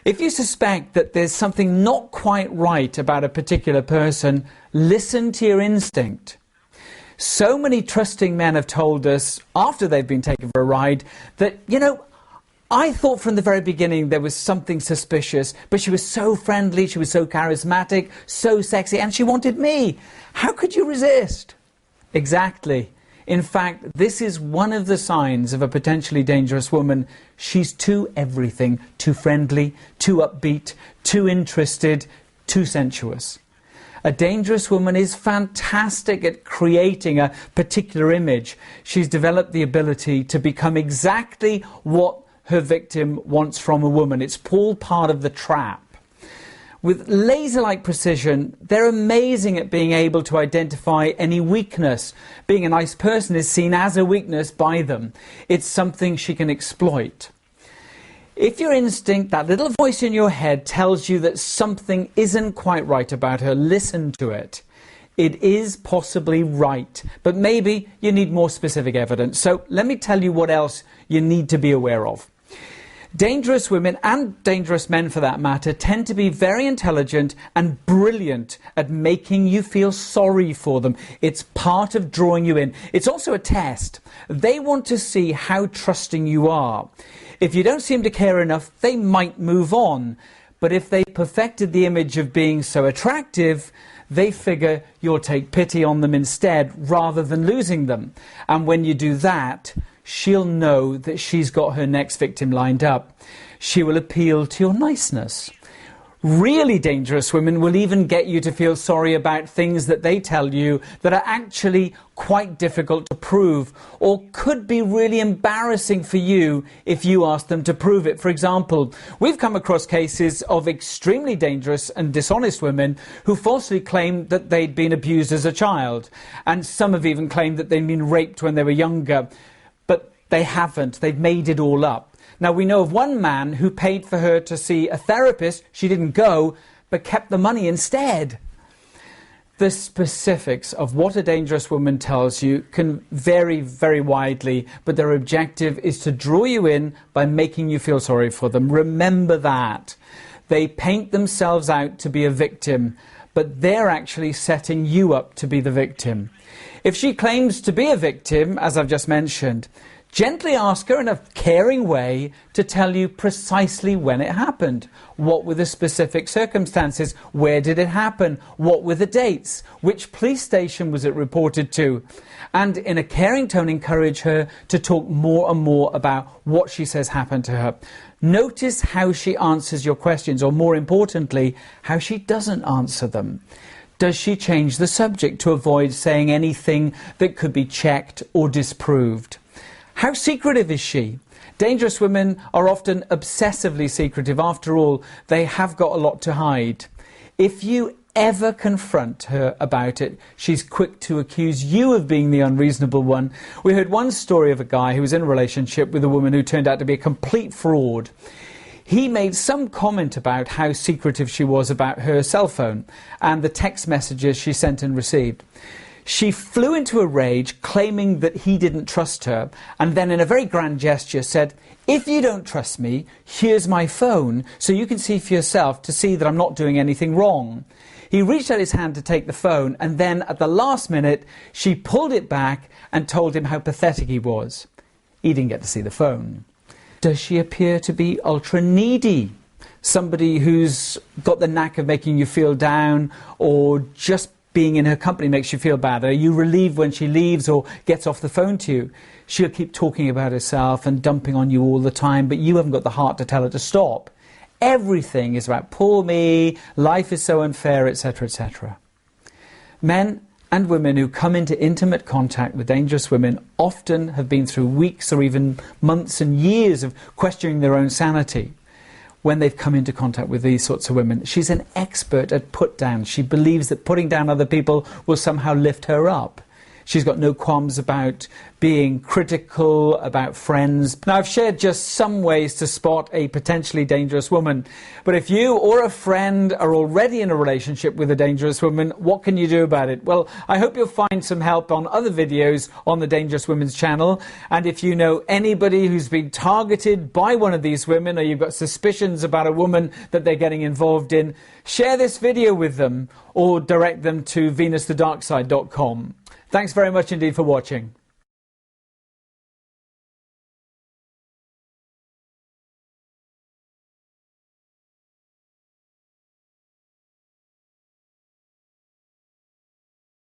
If you suspect that there's something not quite right about a particular person, listen to your instinct. So many trusting men have told us, after they've been taken for a ride, that, I thought from the very beginning there was something suspicious, but she was so friendly, she was so charismatic, so sexy, and she wanted me. How could you resist? Exactly. In fact, this is one of the signs of a potentially dangerous woman. She's too everything, too friendly, too upbeat, too interested, too sensuous. A dangerous woman is fantastic at creating a particular image. She's developed the ability to become exactly what her victim wants from a woman. It's all part of the trap. With laser-like precision, they're amazing at being able to identify any weakness. Being a nice person is seen as a weakness by them. It's something she can exploit. If your instinct, that little voice in your head, tells you that something isn't quite right about her, listen to it. It is possibly right, but maybe you need more specific evidence. So let me tell you what else you need to be aware of. Dangerous women, and dangerous men for that matter, tend to be very intelligent and brilliant at making you feel sorry for them. It's part of drawing you in. It's also a test. They want to see how trusting you are. If you don't seem to care enough, they might move on. But if they perfected the image of being so attractive, they figure you'll take pity on them instead, rather than losing them. And when you do that, she'll know that she's got her next victim lined up. She will appeal to your niceness. Really dangerous women will even get you to feel sorry about things that they tell you that are actually quite difficult to prove, or could be really embarrassing for you if you ask them to prove it. For example, we've come across cases of extremely dangerous and dishonest women who falsely claimed that they'd been abused as a child, and some have even claimed that they'd been raped when they were younger. But they haven't. They've made it all up. Now, we know of one man who paid for her to see a therapist. She didn't go, but kept the money instead. The specifics of what a dangerous woman tells you can vary very widely, but their objective is to draw you in by making you feel sorry for them. Remember that. They paint themselves out to be a victim, but they're actually setting you up to be the victim. If she claims to be a victim, as I've just mentioned, gently ask her in a caring way to tell you precisely when it happened. What were the specific circumstances? Where did it happen? What were the dates? Which police station was it reported to? And in a caring tone, encourage her to talk more and more about what she says happened to her. Notice how she answers your questions, or more importantly, how she doesn't answer them. Does she change the subject to avoid saying anything that could be checked or disproved? How secretive is she? Dangerous women are often obsessively secretive. After all, they have got a lot to hide. If you ever confront her about it, she's quick to accuse you of being the unreasonable one. We heard one story of a guy who was in a relationship with a woman who turned out to be a complete fraud. He made some comment about how secretive she was about her cell phone and the text messages she sent and received. She flew into a rage, claiming that he didn't trust her, and then in a very grand gesture said, "If you don't trust me, here's my phone, so you can see for yourself to see that I'm not doing anything wrong." He reached out his hand to take the phone, and then at the last minute, she pulled it back and told him how pathetic he was. He didn't get to see the phone. Does she appear to be ultra needy? Somebody who's got the knack of making you feel down, or just being in her company makes you feel bad? Are you relieved when she leaves or gets off the phone to you? She'll keep talking about herself and dumping on you all the time, but you haven't got the heart to tell her to stop. Everything is about poor me, life is so unfair, etc., etc. Men and women who come into intimate contact with dangerous women often have been through weeks or even months and years of questioning their own sanity. When they've come into contact with these sorts of women, she's an expert at put down. She believes that putting down other people will somehow lift her up. She's got no qualms about being critical about friends. Now, I've shared just some ways to spot a potentially dangerous woman. But if you or a friend are already in a relationship with a dangerous woman, what can you do about it? Well, I hope you'll find some help on other videos on the Dangerous Women's channel. And if you know anybody who's been targeted by one of these women, or you've got suspicions about a woman that they're getting involved in, share this video with them or direct them to venusthedarkside.com. Thanks very much indeed for watching.